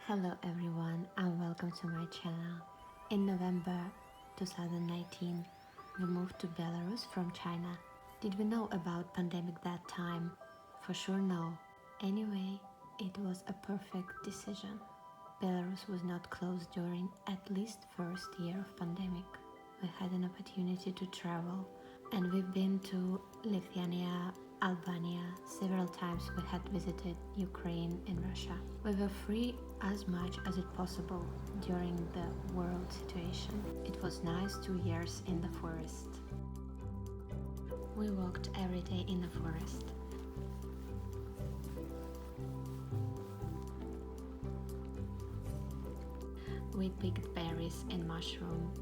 Hello everyone and welcome to my channel. In November 2019, we moved to Belarus from China. Did we know about pandemic that time? For sure no. Anyway, it was a perfect decision. Belarus was not closed during at least first year of pandemic. We had an opportunity to travel and we've been to Lithuania, Albania. Several times we had visited Ukraine and Russia. We were free as much as it possible during the world situation. It was nice 2 years in the forest. We walked every day in the forest. We picked berries and mushrooms.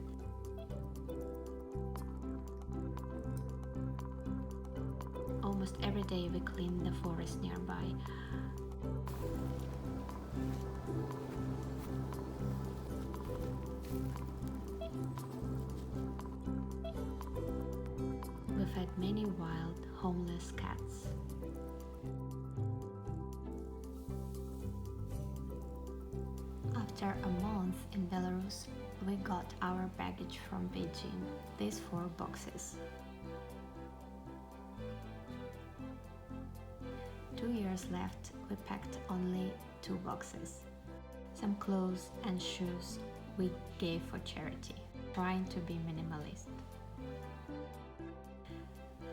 Almost every day we cleaned the forest nearby. We fed many wild, homeless cats. After a month in Belarus, we got our baggage from Beijing, these 4 boxes. 2 years left, we packed only 2 boxes. Some clothes and shoes we gave for charity, trying to be minimalist.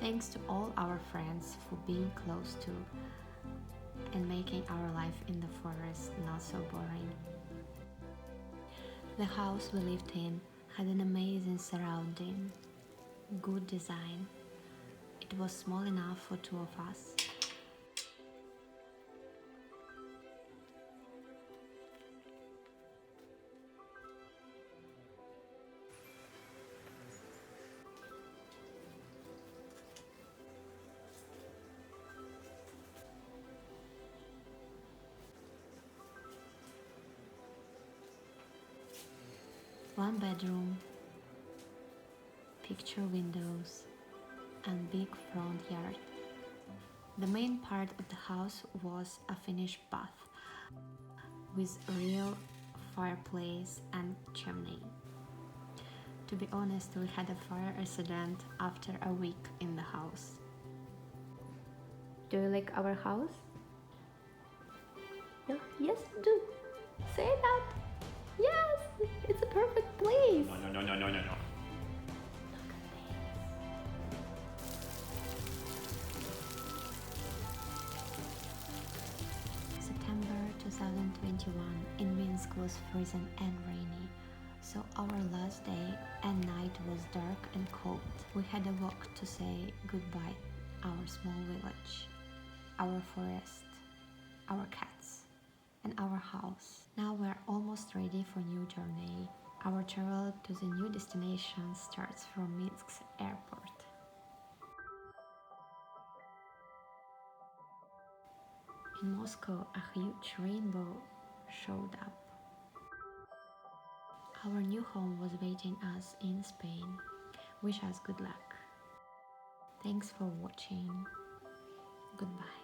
Thanks to all our friends for being close to and making our life in the forest not so boring. The house we lived in had an amazing surrounding, good design. It was small enough for 2 of us. One bedroom, picture windows, and big front yard. The main part of the house was a finished bath with real fireplace and chimney. To be honest, we had a fire accident after a week in the house. Do you like our house? No? Yes, do. Say that. Yes, it's a perfect place. No. September 2021 in Minsk was freezing and rainy, so our last day and night was dark and cold. We had a walk to say goodbye, our small village, our forest, our cats, and our house. Now we're almost ready for new journey. Our travel to the new destination starts from Minsk's airport. In Moscow, a huge rainbow showed up. Our new home was waiting us in Spain. Wish us good luck. Thanks for watching. Goodbye.